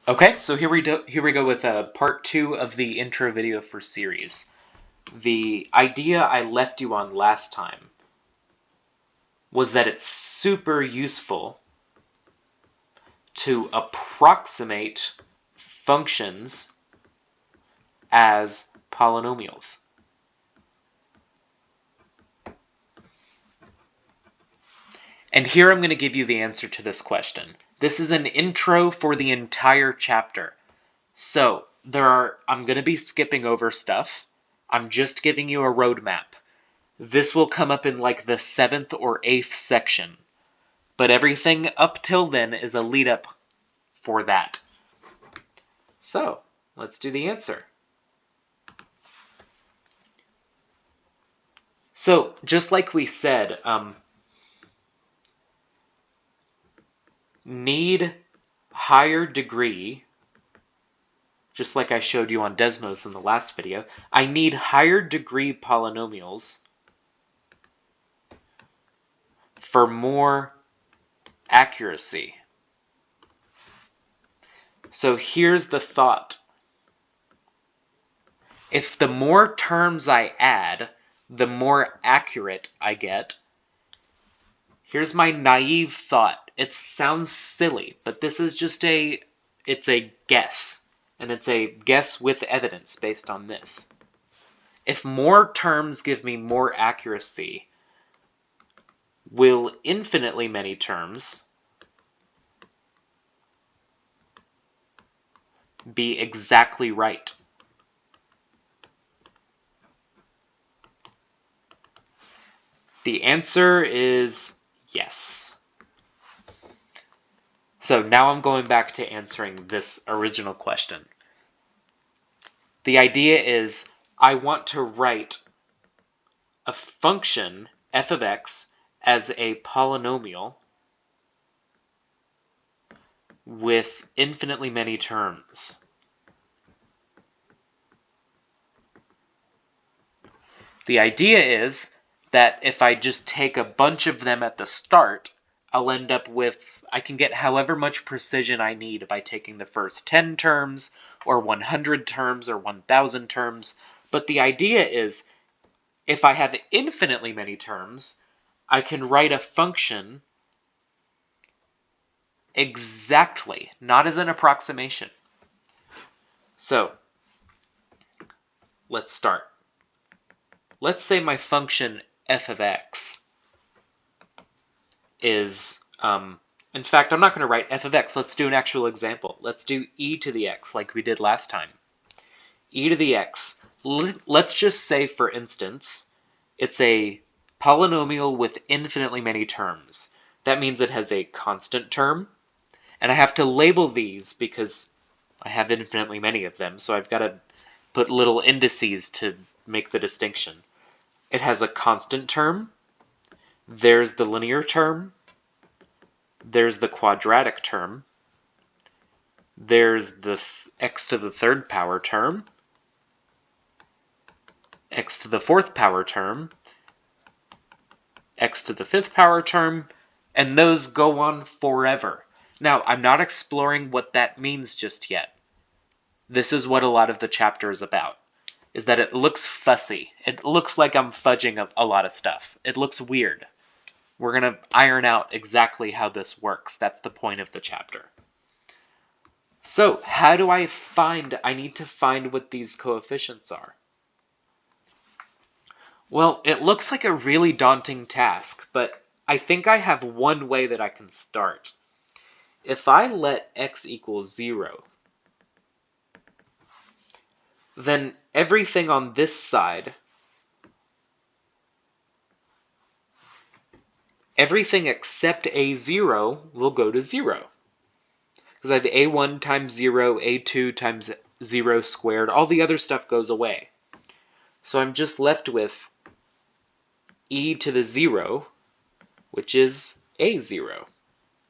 Okay, so here we go with part 2 of the intro video for series. The idea I left you on last time was that it's super useful to approximate functions as polynomials. And here I'm going to give you the answer to this question. This is an intro for the entire chapter. So, I'm going to be skipping over stuff. I'm just giving you a roadmap. This will come up in like the 7th or 8th section. But everything up till then is a lead up for that. So, let's do the answer. So, just like we said, need higher degree, just like I showed you on Desmos in the last video, I need higher degree polynomials for more accuracy. So here's the thought. If the more terms I add, the more accurate I get. Here's my naive thought. It sounds silly, but this is just it's a guess. And it's a guess with evidence based on this. If more terms give me more accuracy, will infinitely many terms be exactly right? The answer is yes. So now I'm going back to answering this original question. The idea is I want to write a function, f of x, as a polynomial with infinitely many terms. The idea is that if I just take a bunch of them at the start, I'll end up with, I can get however much precision I need by taking the first 10 terms, or 100 terms, or 1,000 terms. But the idea is, if I have infinitely many terms, I can write a function exactly, not as an approximation. So, let's start. Let's say my function f of x is, in fact, I'm not going to write f of x. Let's do an actual example. Let's do e to the x like we did last time. E to the x. Let's just say, for instance, it's a polynomial with infinitely many terms. That means it has a constant term, and I have to label these because I have infinitely many of them, so I've got to put little indices to make the distinction. It has a constant term, there's the linear term, there's the quadratic term, there's the x to the third power term, x to the fourth power term, x to the fifth power term, and those go on forever. Now, I'm not exploring what that means just yet. This is what a lot of the chapter is about, is that it looks fussy. It looks like I'm fudging a lot of stuff. It looks weird. We're going to iron out exactly how this works. That's the point of the chapter. So, how do I need to find what these coefficients are? Well, it looks like a really daunting task, but I think I have one way that I can start. If I let x equal 0, then everything on this side, everything except a0 will go to 0. Because I have a1 times 0, a2 times 0 squared, all the other stuff goes away. So I'm just left with e to the 0, which is a0.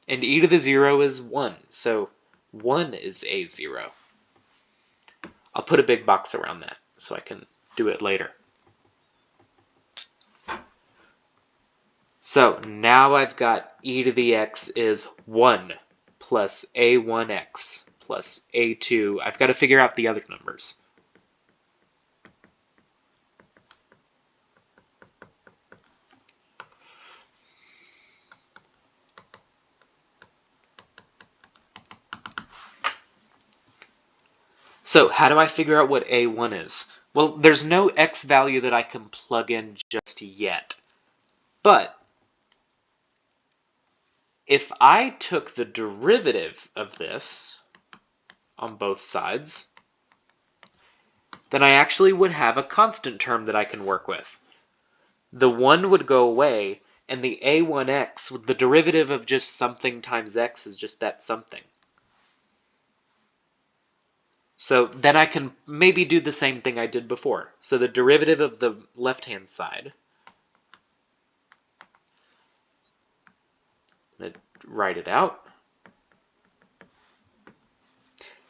And e to the 0 is 1, so 1 is a0. I'll put a big box around that so I can do it later. So now I've got e to the x is 1. plus a1x plus a2. I've got to figure out the other numbers. So how do I figure out what a1 is? Well, there's no x value that I can plug in just yet. But if I took the derivative of this on both sides, then I actually would have a constant term that I can work with. The 1 would go away, and the a1x, with the derivative of just something times x, is just that something. So then I can maybe do the same thing I did before. So the derivative of the left-hand side, let's write it out.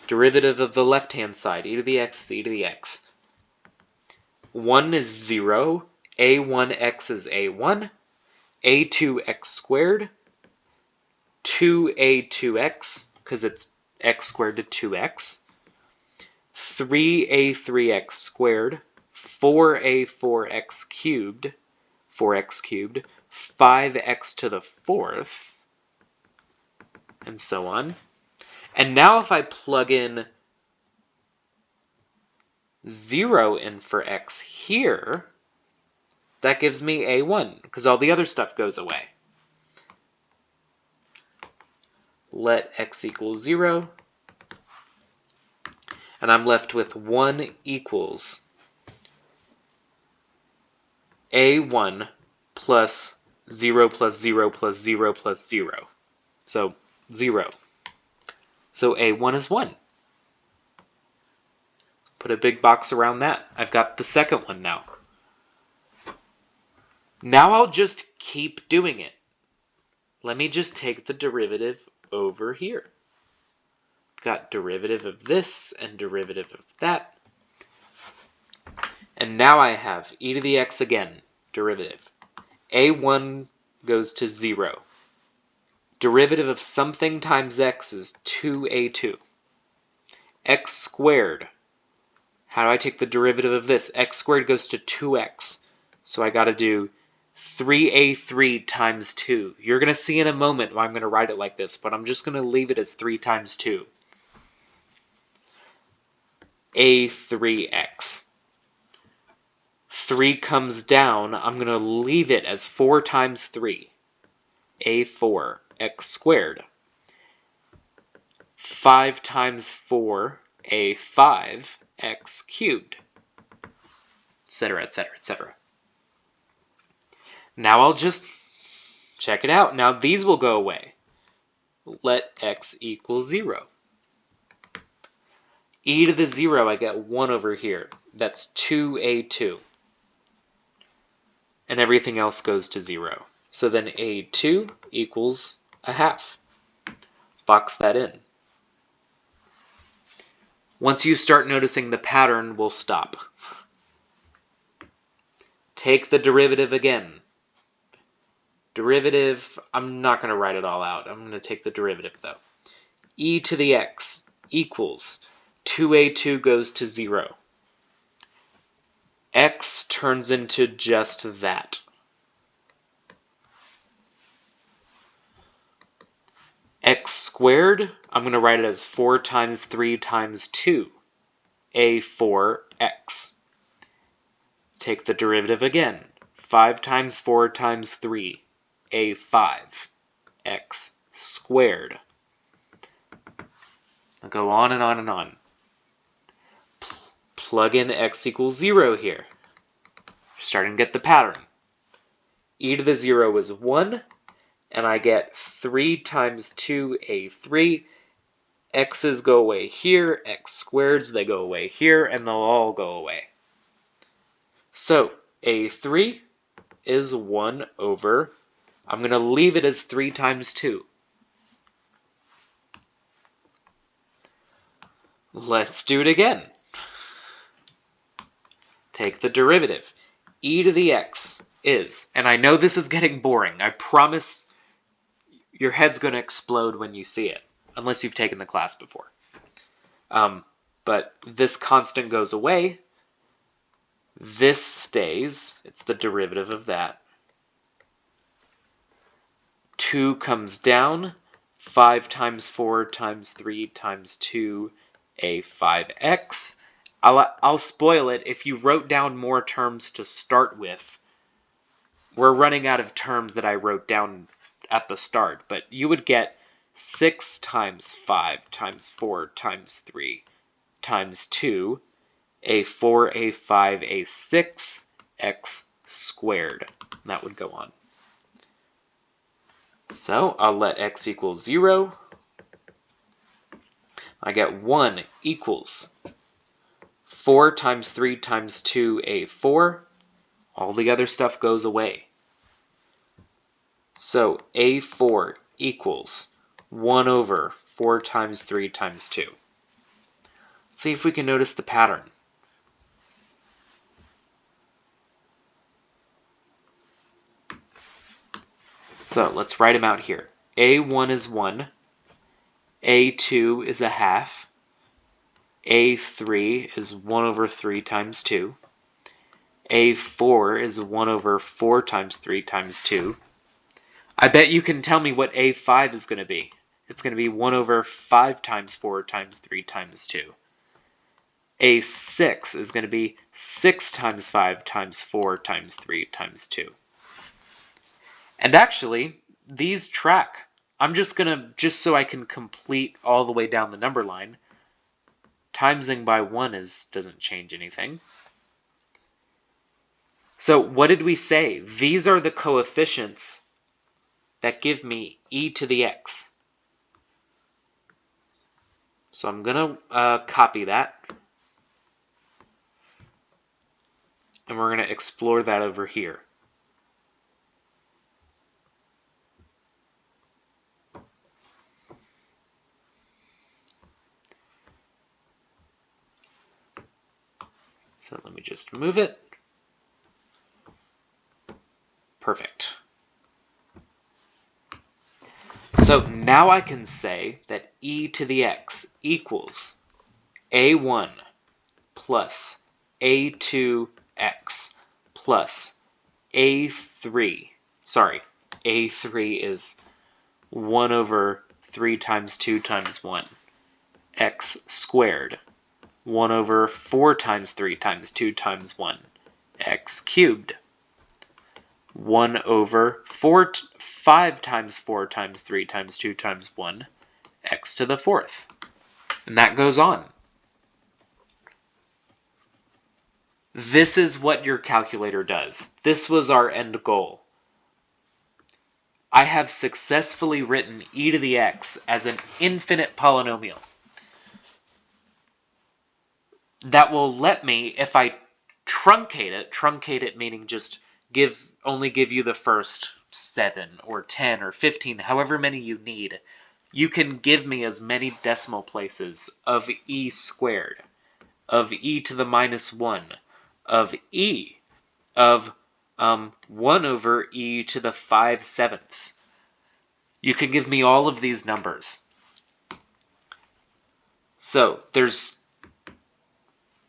Derivative of the left-hand side, e to the x is e to the x. 1 is 0, a1x is a1, a2x squared, 2a2x, because it's x squared to 2x, 3a3x squared, 4a4x cubed, 4x cubed, 5x to the 4th, and so on. And now if I plug in 0 in for x here, that gives me a1, because all the other stuff goes away. Let x equal 0, and I'm left with 1 equals a1 plus 0 plus 0 plus 0 plus 0. So 0. So a1 is 1. Put a big box around that. I've got the second one now. Now I'll just keep doing it. Let me just take the derivative over here. I've got derivative of this and derivative of that. And now I have e to the x again, derivative. a1 goes to 0. Derivative of something times x is 2a2. X squared. How do I take the derivative of this? X squared goes to 2x. So I got to do 3a3 times 2. You're going to see in a moment why I'm going to write it like this, but I'm just going to leave it as 3 times 2. a3x. 3 comes down. I'm going to leave it as 4 times 3. a4 x squared. 5 times 4, a5 x cubed, etc., etc., etc. Now I'll just check it out. Now these will go away. Let x equal 0. E to the 0, I get 1 over here. That's 2a2. And everything else goes to 0. So then a2 equals a half. Box that in. Once you start noticing the pattern, we'll stop. Take the derivative again. Derivative, I'm not going to write it all out. I'm going to take the derivative though. E to the x equals 2a2 goes to 0. X turns into just that. X squared, I'm going to write it as 4 times 3 times 2. a4x. Take the derivative again. 5 times 4 times 3. a5x squared. I'll go on and on and on. Plug in x equals 0 here. Starting to get the pattern. E to the 0 is 1. And I get 3 times 2a3. X's go away here. X squareds, they go away here. And they'll all go away. So, a3 is 1 over... I'm going to leave it as 3 times 2. Let's do it again. Take the derivative. E to the x is... And I know this is getting boring. I promise... Your head's going to explode when you see it. unless you've taken the class before. But this constant goes away. This stays. It's the derivative of that. 2 comes down. 5 times 4 times 3 times 2, a 5x. I'll spoil it. If you wrote down more terms to start with, we're running out of terms that I wrote down at the start, but you would get 6 times 5 times 4 times 3 times 2, a 4, a 5, a 6, x squared. And that would go on. So I'll let x equal 0. I get 1 equals 4 times 3 times 2, a 4. All the other stuff goes away. So a4 equals 1 over 4 times 3 times 2. Let's see if we can notice the pattern. So let's write them out here. A1 is 1. A2 is a half. A3 is 1 over 3 times 2. A4 is 1 over 4 times 3 times 2. I bet you can tell me what A5 is going to be. It's going to be 1 over 5 times 4 times 3 times 2. A6 is going to be 6 times 5 times 4 times 3 times 2. And actually, these track. I'm just so I can complete all the way down the number line, timesing by 1 doesn't change anything. So what did we say? These are the coefficients that give me e to the x. So I'm going to copy that. And we're going to explore that over here. So let me just move it. Perfect. So now I can say that e to the x equals a1 plus a2x plus a3. Sorry, a3 is 1 over 3 times 2 times 1, x squared. 1 over 4 times 3 times 2 times 1, x cubed. 1 over 5 times 4 times 3 times 2 times 1, x to the 4th. And that goes on. This is what your calculator does. This was our end goal. I have successfully written e to the x as an infinite polynomial. That will let me, if I truncate it meaning just only give you the first 7 or 10 or 15, however many you need, you can give me as many decimal places of e squared, of e to the minus 1, of e, of 1 over e to the 5/7. You can give me all of these numbers. So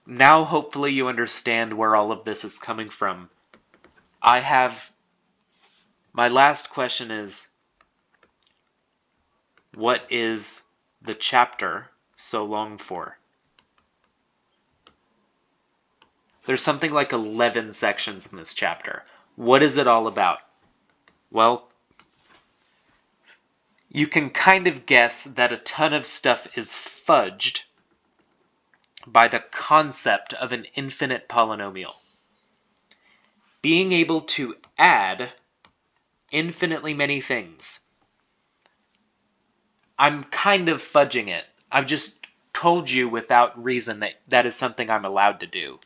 now hopefully you understand where all of this is coming from. My last question is, what is the chapter so long for? There's something like 11 sections in this chapter. What is it all about? Well, you can kind of guess that a ton of stuff is fudged by the concept of an infinite polynomial. Being able to add infinitely many things. I'm kind of fudging it. I've just told you without reason that that is something I'm allowed to do.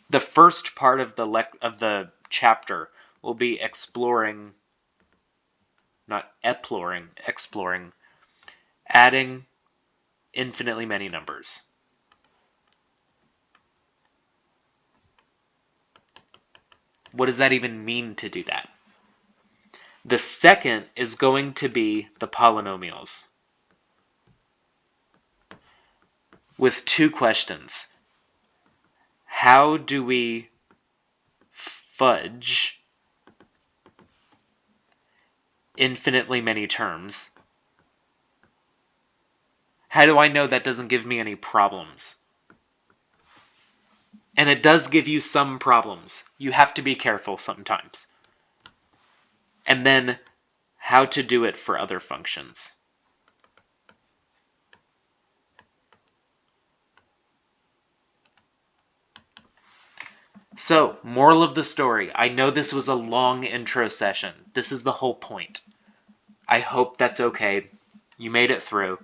The first part of the chapter will be exploring, adding infinitely many numbers. What does that even mean to do that? The second is going to be the polynomials. with two questions. How do we fudge infinitely many terms? How do I know that doesn't give me any problems? And it does give you some problems. You have to be careful sometimes. And then, how to do it for other functions. So, moral of the story. I know this was a long intro session. This is the whole point. I hope that's okay. You made it through.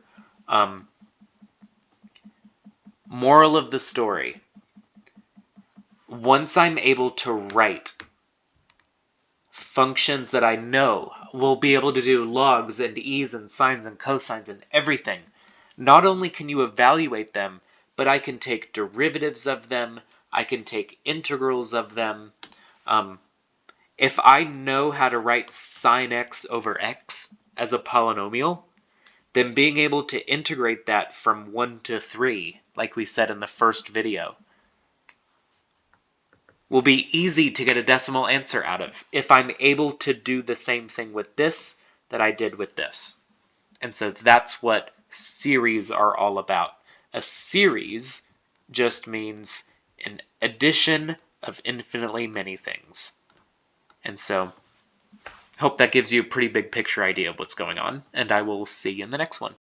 Moral of the story. Once I'm able to write functions that I know will be able to do logs and e's and sines and cosines and everything, not only can you evaluate them, but I can take derivatives of them, I can take integrals of them. If I know how to write sine x over x as a polynomial, then being able to integrate that from 1 to 3, like we said in the first video, will be easy to get a decimal answer out of if I'm able to do the same thing with this that I did with this. And so that's what series are all about. A series just means an addition of infinitely many things. And so, hope that gives you a pretty big picture idea of what's going on, and I will see you in the next one.